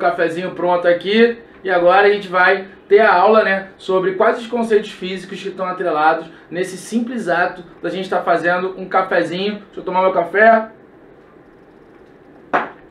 cafezinho pronto aqui e agora a gente vai ter a aula, né, sobre quais os conceitos físicos que estão atrelados nesse simples ato da gente estar fazendo um cafezinho. Deixa eu tomar meu café,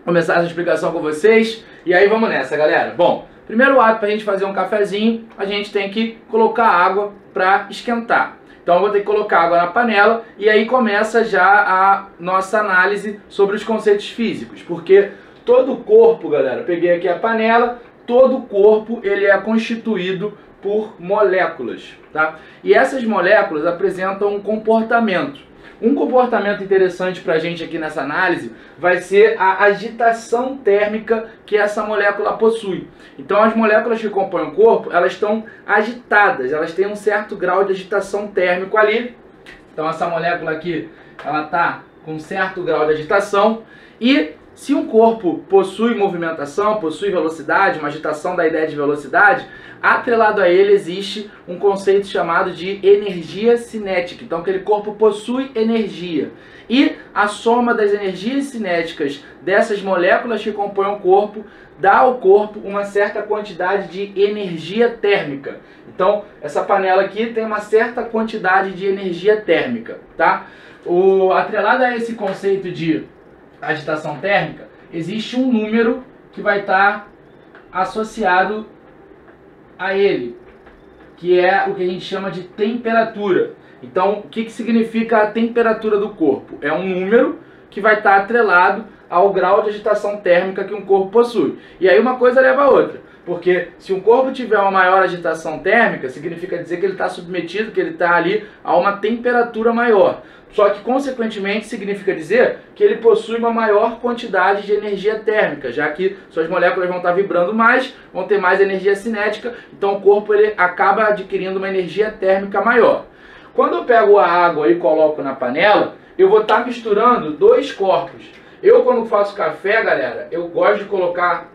começar essa explicação com vocês e aí vamos nessa, galera. Bom, primeiro ato para a gente fazer um cafezinho, a gente tem que colocar água para esquentar. Então eu vou ter que colocar água na panela e aí começa já a nossa análise sobre os conceitos físicos, porque todo o corpo, galera, peguei aqui a panela, todo o corpo ele é constituído por moléculas, tá? E essas moléculas apresentam um comportamento. Um comportamento interessante para a gente aqui nessa análise vai ser a agitação térmica que essa molécula possui. Então as moléculas que compõem o corpo, elas estão agitadas, elas têm um certo grau de agitação térmico ali. Então essa molécula aqui, ela está com um certo grau de agitação e se um corpo possui movimentação, possui velocidade, uma agitação da ideia de velocidade, atrelado a ele existe um conceito chamado de energia cinética. Então aquele corpo possui energia. E a soma das energias cinéticas dessas moléculas que compõem o corpo dá ao corpo uma certa quantidade de energia térmica. Então essa panela aqui tem uma certa quantidade de energia térmica, tá? Atrelado a esse conceito de agitação térmica, existe um número que vai estar associado a ele, que é o que a gente chama de temperatura. Então, o que significa a temperatura do corpo? É um número que vai estar atrelado ao grau de agitação térmica que um corpo possui. E aí uma coisa leva a outra, porque se um corpo tiver uma maior agitação térmica, significa dizer que ele está submetido, que ele está ali a uma temperatura maior. Só que, consequentemente, significa dizer que ele possui uma maior quantidade de energia térmica, já que suas moléculas vão estar vibrando mais, vão ter mais energia cinética, então o corpo ele acaba adquirindo uma energia térmica maior. Quando eu pego a água e coloco na panela, eu vou estar misturando dois corpos. Eu, quando faço café, galera, eu gosto de colocar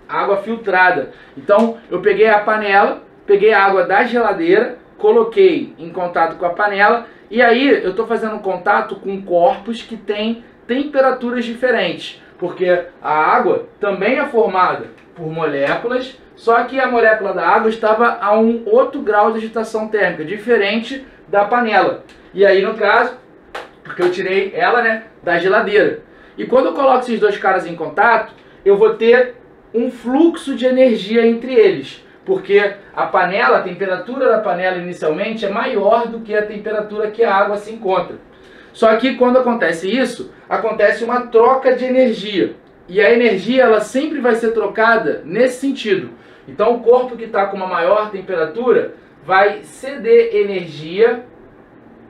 água filtrada. Então, eu peguei a panela, peguei a água da geladeira, coloquei em contato com a panela, e aí eu estou fazendo contato com corpos que têm temperaturas diferentes, porque a água também é formada por moléculas, só que a molécula da água estava a um outro grau de agitação térmica, diferente da panela. E aí, no caso, porque eu tirei ela, né, da geladeira. E quando eu coloco esses dois caras em contato, eu vou ter um fluxo de energia entre eles. Porque a panela, a temperatura da panela inicialmente é maior do que a temperatura que a água se encontra. Só que quando acontece isso, acontece uma troca de energia. E a energia ela sempre vai ser trocada nesse sentido. Então o corpo que está com uma maior temperatura vai ceder energia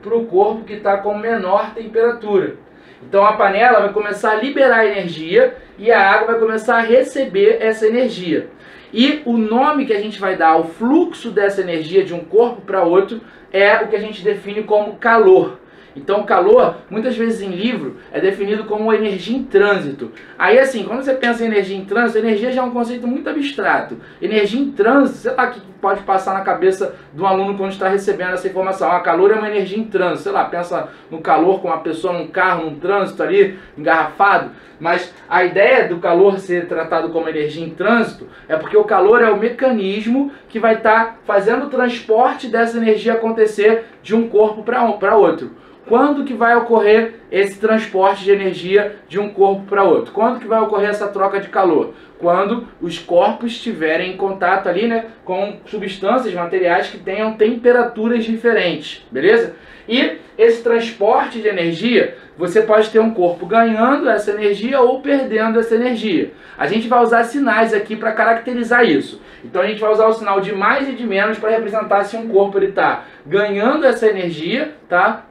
para o corpo que está com menor temperatura. Então a panela vai começar a liberar energia e a água vai começar a receber essa energia. E o nome que a gente vai dar ao fluxo dessa energia de um corpo para outro é o que a gente define como calor. Então calor, muitas vezes em livro, é definido como energia em trânsito. Aí assim, quando você pensa em energia em trânsito, energia já é um conceito muito abstrato. Energia em trânsito, sei lá o que pode passar na cabeça do aluno quando está recebendo essa informação. Ah, calor é uma energia em trânsito, sei lá, pensa no calor com uma pessoa num carro, num trânsito ali, engarrafado. Mas a ideia do calor ser tratado como energia em trânsito é porque o calor é o mecanismo que vai estar fazendo o transporte dessa energia acontecer de um corpo para outro. Quando que vai ocorrer esse transporte de energia de um corpo para outro? Quando que vai ocorrer essa troca de calor? Quando os corpos estiverem em contato ali, né, com substâncias, materiais que tenham temperaturas diferentes, beleza? E esse transporte de energia, você pode ter um corpo ganhando essa energia ou perdendo essa energia. A gente vai usar sinais aqui para caracterizar isso. Então a gente vai usar o sinal de mais e de menos para representar se um corpo está ganhando essa energia, tá?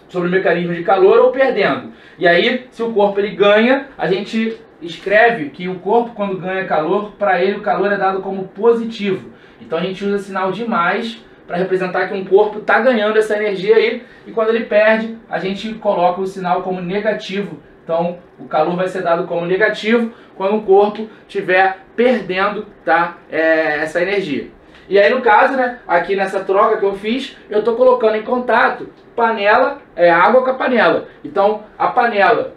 Sobre o mecanismo de calor ou perdendo. E aí, se o corpo ele ganha, a gente escreve que o corpo, quando ganha calor, para ele o calor é dado como positivo. Então a gente usa sinal de mais para representar que um corpo está ganhando essa energia aí, e quando ele perde, a gente coloca o sinal como negativo. Então o calor vai ser dado como negativo quando o corpo estiver perdendo, tá, essa energia. E aí no caso, né, aqui nessa troca que eu fiz, eu estou colocando em contato água com a panela. Então a panela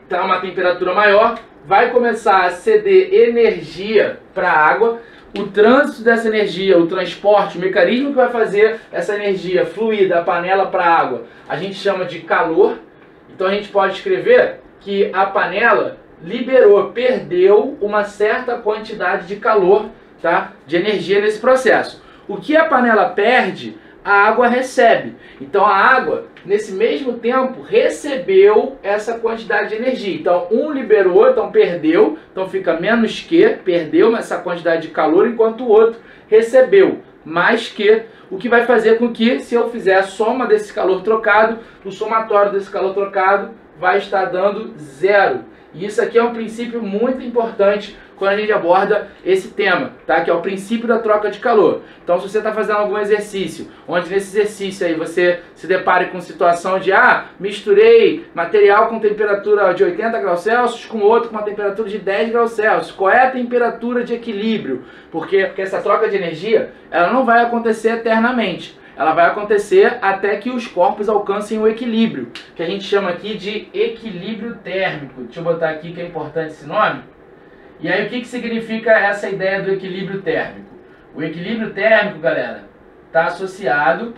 está a uma temperatura maior, vai começar a ceder energia para a água. O trânsito dessa energia, o transporte, o mecanismo que vai fazer essa energia fluir da panela para a água, a gente chama de calor. Então a gente pode escrever que a panela liberou, perdeu uma certa quantidade de calor, tá? De energia nesse processo. O que a panela perde, a água recebe. Então a água, nesse mesmo tempo, recebeu essa quantidade de energia. Então um liberou, então perdeu, então fica menos que, perdeu essa quantidade de calor, enquanto o outro recebeu mais que, o que vai fazer com que, se eu fizer a soma desse calor trocado, o somatório desse calor trocado vai estar dando zero. E isso aqui é um princípio muito importante quando a gente aborda esse tema, tá? Que é o princípio da troca de calor. Então, se você está fazendo algum exercício, onde nesse exercício aí você se depare com situação de misturei material com temperatura de 80 graus Celsius com outro com uma temperatura de 10 graus Celsius. Qual é a temperatura de equilíbrio? Porque essa troca de energia, ela não vai acontecer eternamente. Ela vai acontecer até que os corpos alcancem o equilíbrio, que a gente chama aqui de equilíbrio térmico. Deixa eu botar aqui que é importante esse nome. E aí o que significa essa ideia do equilíbrio térmico? O equilíbrio térmico, galera, está associado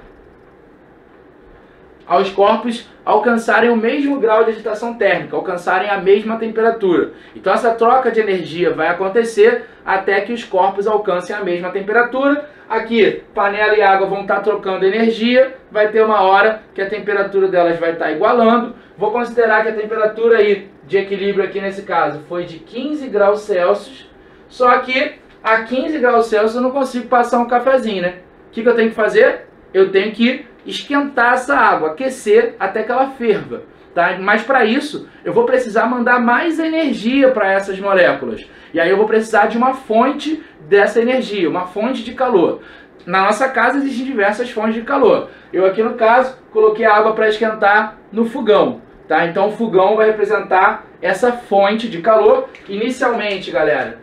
aos corpos alcançarem o mesmo grau de agitação térmica, alcançarem a mesma temperatura. Então essa troca de energia vai acontecer até que os corpos alcancem a mesma temperatura. Aqui, panela e água vão estar trocando energia, vai ter uma hora que a temperatura delas vai estar igualando. Vou considerar que a temperatura aí de equilíbrio aqui nesse caso foi de 15 graus Celsius, só que a 15 graus Celsius eu não consigo passar um cafezinho, né? O que eu tenho que fazer? Eu tenho que esquentar essa água, aquecer até que ela ferva, tá? Mas para isso eu vou precisar mandar mais energia para essas moléculas. E aí eu vou precisar de uma fonte dessa energia, uma fonte de calor. Na nossa casa existem diversas fontes de calor. Eu aqui no caso coloquei a água para esquentar no fogão, tá? Então o fogão vai representar essa fonte de calor. Inicialmente, galera,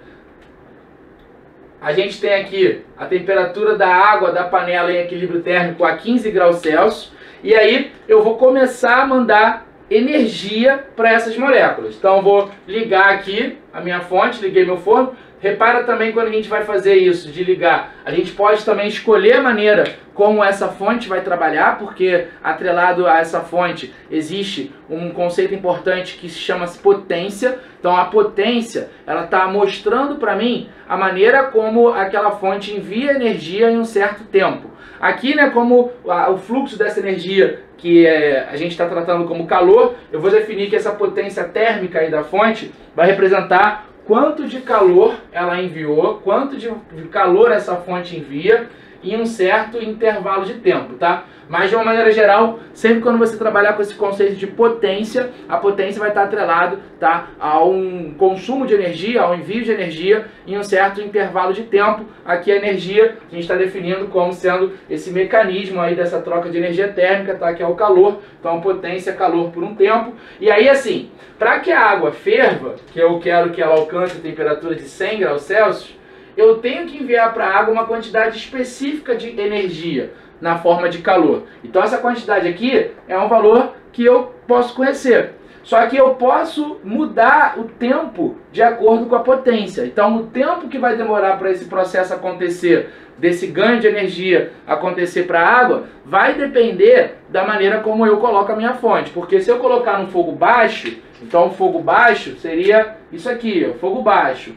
a gente tem aqui a temperatura da água da panela em equilíbrio térmico a 15 graus Celsius. E aí eu vou começar a mandar energia para essas moléculas. Então eu vou ligar aqui a minha fonte, liguei meu forno. Repara também quando a gente vai fazer isso, de ligar, a gente pode também escolher a maneira como essa fonte vai trabalhar, porque atrelado a essa fonte existe um conceito importante que se chama potência. Então a potência, ela está mostrando para mim a maneira como aquela fonte envia energia em um certo tempo. Aqui, né, como o fluxo dessa energia que a gente está tratando como calor, eu vou definir que essa potência térmica aí da fonte vai representar quanto de calor ela enviou, quanto de calor essa fonte envia em um certo intervalo de tempo, tá? Mas de uma maneira geral, sempre quando você trabalhar com esse conceito de potência, a potência vai estar atrelado, tá, a um consumo de energia, ao envio de energia em um certo intervalo de tempo. Aqui a energia a gente está definindo como sendo esse mecanismo aí dessa troca de energia térmica, tá, que é o calor. Então a potência é calor por um tempo. E aí assim, para que a água ferva, que eu quero que ela alcance a temperatura de 100 graus Celsius, eu tenho que enviar para a água uma quantidade específica de energia na forma de calor. Então essa quantidade aqui é um valor que eu posso conhecer. Só que eu posso mudar o tempo de acordo com a potência. Então o tempo que vai demorar para esse processo acontecer, desse ganho de energia acontecer para a água, vai depender da maneira como eu coloco a minha fonte. Porque se eu colocar no fogo baixo, então o fogo baixo seria isso aqui, ó, fogo baixo.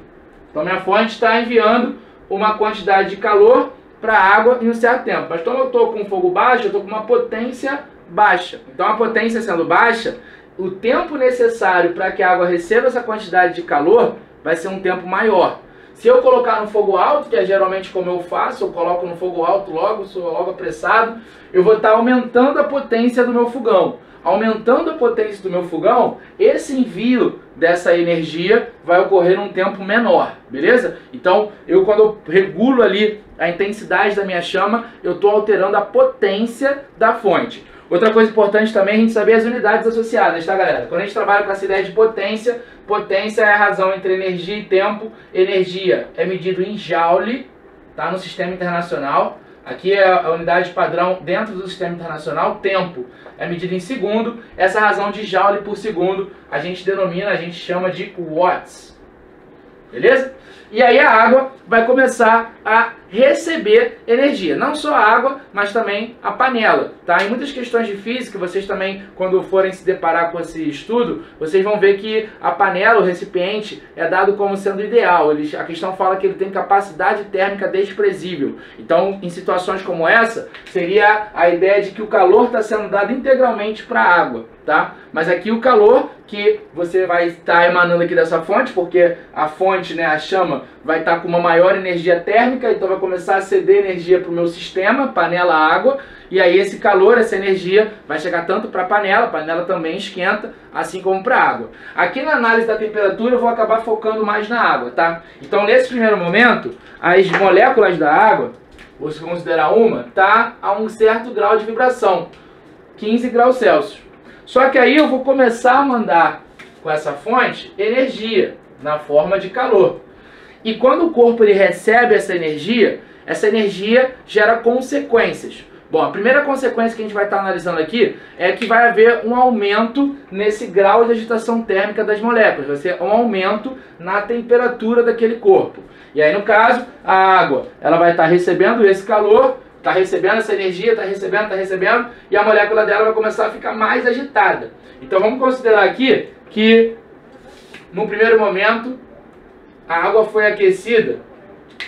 Então minha fonte está enviando uma quantidade de calor para a água em um certo tempo. Mas como eu estou com fogo baixo, eu estou com uma potência baixa. Então a potência sendo baixa, o tempo necessário para que a água receba essa quantidade de calor vai ser um tempo maior. Se eu colocar no fogo alto, que é geralmente como eu faço, eu coloco no fogo alto logo, sou logo apressado, eu vou estar aumentando a potência do meu fogão. Aumentando a potência do meu fogão, esse envio dessa energia vai ocorrer num tempo menor, beleza? Então, quando eu regulo ali a intensidade da minha chama, eu estou alterando a potência da fonte. Outra coisa importante também é a gente saber as unidades associadas, tá, galera? Quando a gente trabalha com essa ideia de potência, potência é a razão entre energia e tempo. Energia é medido em joule, tá, no sistema internacional. Aqui é a unidade padrão dentro do sistema internacional, tempo é medida em segundo. Essa razão de joule por segundo a gente chama de watts. Beleza? E aí a água vai começar a receber energia. Não só a água, mas também a panela. Tá? Em muitas questões de física, vocês também, quando forem se deparar com esse estudo, vocês vão ver que a panela, o recipiente, é dado como sendo ideal. A questão fala que ele tem capacidade térmica desprezível. Então, em situações como essa, seria a ideia de que o calor está sendo dado integralmente para a água. Tá? Mas aqui o calor que você vai estar emanando aqui dessa fonte, porque a fonte, né, a chama, vai estar com uma maior energia térmica, então vai começar a ceder energia para o meu sistema, panela, água, e aí esse calor, essa energia, vai chegar tanto para a panela também esquenta, assim como para a água. Aqui na análise da temperatura eu vou acabar focando mais na água, tá? Então nesse primeiro momento, as moléculas da água, vou considerar uma, tá a um certo grau de vibração, 15 graus Celsius. Só que aí eu vou começar a mandar com essa fonte energia na forma de calor. E quando o corpo ele recebe essa energia gera consequências. Bom, a primeira consequência que a gente vai estar analisando aqui é que vai haver um aumento nesse grau de agitação térmica das moléculas. Vai ser um aumento na temperatura daquele corpo. E aí, no caso, a água ela vai estar recebendo esse calor, está recebendo essa energia, está recebendo, e a molécula dela vai começar a ficar mais agitada. Então vamos considerar aqui que, no primeiro momento, a água foi aquecida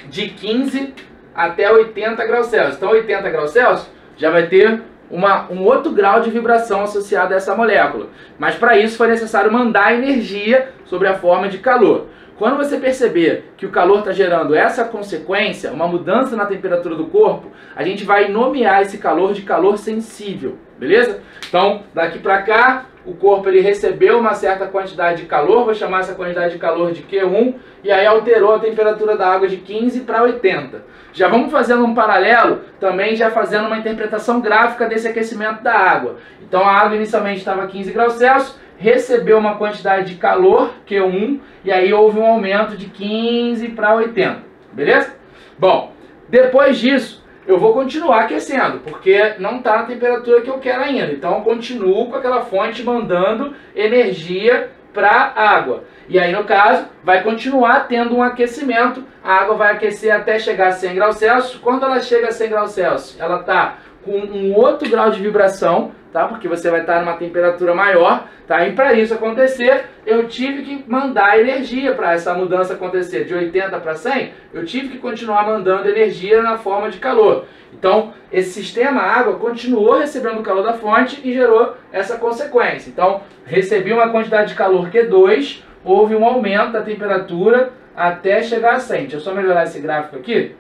de 15 até 80 graus Celsius. Então 80 graus Celsius já vai ter um outro grau de vibração associado a essa molécula. Mas para isso foi necessário mandar energia sobre a forma de calor. Quando você perceber que o calor está gerando essa consequência, uma mudança na temperatura do corpo, a gente vai nomear esse calor de calor sensível, beleza? Então, daqui para cá, o corpo ele recebeu uma certa quantidade de calor, vou chamar essa quantidade de calor de Q1, e aí alterou a temperatura da água de 15 para 80. Já vamos fazendo um paralelo, também já fazendo uma interpretação gráfica desse aquecimento da água. Então a água inicialmente estava a 15 graus Celsius, recebeu uma quantidade de calor, Q1, e aí houve um aumento de 15 para 80, beleza? Bom, depois disso, eu vou continuar aquecendo, porque não está na temperatura que eu quero ainda. Então eu continuo com aquela fonte mandando energia para a água. E aí, no caso, vai continuar tendo um aquecimento, a água vai aquecer até chegar a 100 graus Celsius. Quando ela chega a 100 graus Celsius, ela está com um outro grau de vibração, tá? Porque você vai estar numa temperatura maior, tá? E para isso acontecer, eu tive que mandar energia para essa mudança acontecer. De 80 para 100, eu tive que continuar mandando energia na forma de calor. Então, esse sistema água continuou recebendo o calor da fonte e gerou essa consequência. Então, recebi uma quantidade de calor Q2, houve um aumento da temperatura até chegar a 100. Deixa eu só melhorar esse gráfico aqui.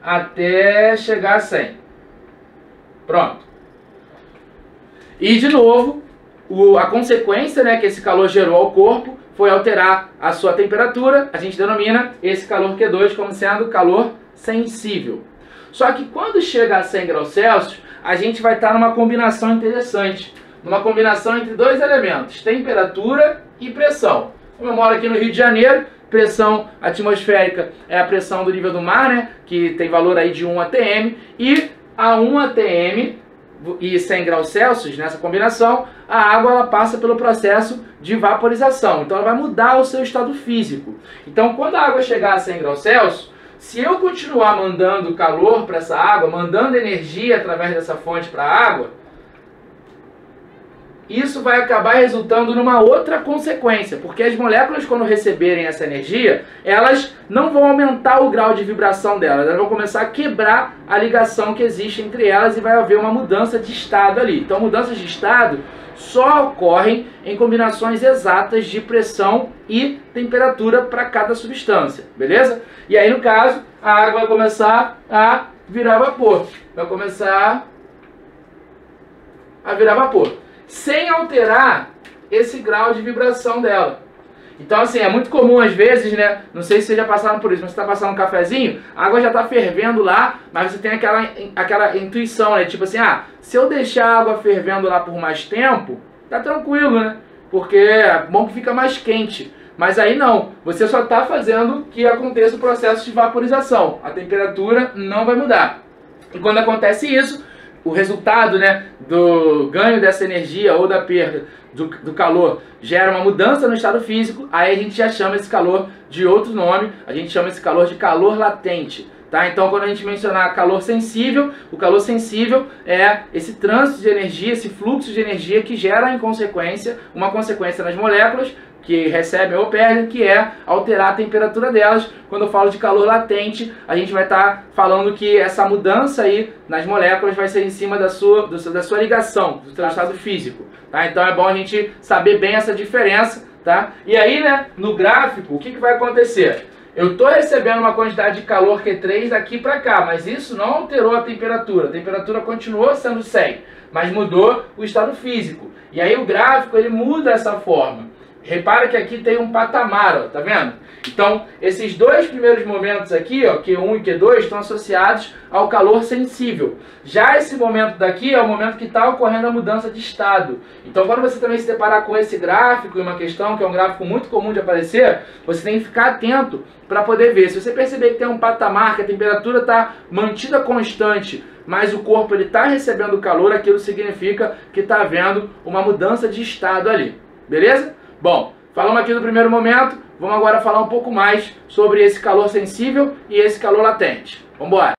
Até chegar a 100. Pronto. E de novo, a consequência, né, que esse calor gerou ao corpo foi alterar a sua temperatura. A gente denomina esse calor Q2 como sendo calor sensível. Só que quando chega a 100 graus Celsius, a gente vai estar numa combinação interessante. Numa combinação entre dois elementos, temperatura e pressão. Como eu moro aqui no Rio de Janeiro, pressão atmosférica é a pressão do nível do mar, né, que tem valor aí de 1 atm, e a 1 atm e 100 graus Celsius, nessa combinação, a água ela passa pelo processo de vaporização. Então ela vai mudar o seu estado físico. Então quando a água chegar a 100 graus Celsius, se eu continuar mandando calor para essa água, mandando energia através dessa fonte para a água, isso vai acabar resultando numa outra consequência, porque as moléculas, quando receberem essa energia, elas não vão aumentar o grau de vibração delas, elas vão começar a quebrar a ligação que existe entre elas e vai haver uma mudança de estado ali. Então, mudanças de estado só ocorrem em combinações exatas de pressão e temperatura para cada substância, beleza? E aí, no caso, a água vai começar a virar vapor, vai começar a virar vapor, sem alterar esse grau de vibração dela. Então, assim, é muito comum às vezes, né? Não sei se vocês já passaram por isso, mas você está passando um cafezinho, a água já está fervendo lá, mas você tem aquela intuição, né? Tipo assim, se eu deixar a água fervendo lá por mais tempo, tá tranquilo, né? Porque é bom que fica mais quente. Mas aí não, você só está fazendo que aconteça o processo de vaporização. A temperatura não vai mudar. E quando acontece isso, o resultado, né, do ganho dessa energia ou da perda do calor gera uma mudança no estado físico, aí a gente já chama esse calor de outro nome, a gente chama esse calor de calor latente. Tá? Então, quando a gente mencionar calor sensível, o calor sensível é esse trânsito de energia, esse fluxo de energia que gera, em consequência, uma consequência nas moléculas que recebem ou perdem, que é alterar a temperatura delas. Quando eu falo de calor latente, a gente vai estar falando que essa mudança aí nas moléculas vai ser em cima da sua ligação, do seu estado físico. Tá? Então é bom a gente saber bem essa diferença. Tá? E aí, né, no gráfico, o que vai acontecer? Eu estou recebendo uma quantidade de calor Q3 daqui para cá, mas isso não alterou a temperatura continuou sendo 100, mas mudou o estado físico. E aí o gráfico ele muda essa forma. Repara que aqui tem um patamar, ó, tá vendo? Então, esses dois primeiros momentos aqui, ó, Q1 e Q2, estão associados ao calor sensível. Já esse momento daqui é o momento que está ocorrendo a mudança de estado. Então, quando você também se deparar com esse gráfico, em uma questão que é um gráfico muito comum de aparecer, você tem que ficar atento para poder ver. Se você perceber que tem um patamar, que a temperatura está mantida constante, mas o corpo está recebendo calor, aquilo significa que está havendo uma mudança de estado ali. Beleza? Bom, falamos aqui do primeiro momento, vamos agora falar um pouco mais sobre esse calor sensível e esse calor latente. Vamos embora!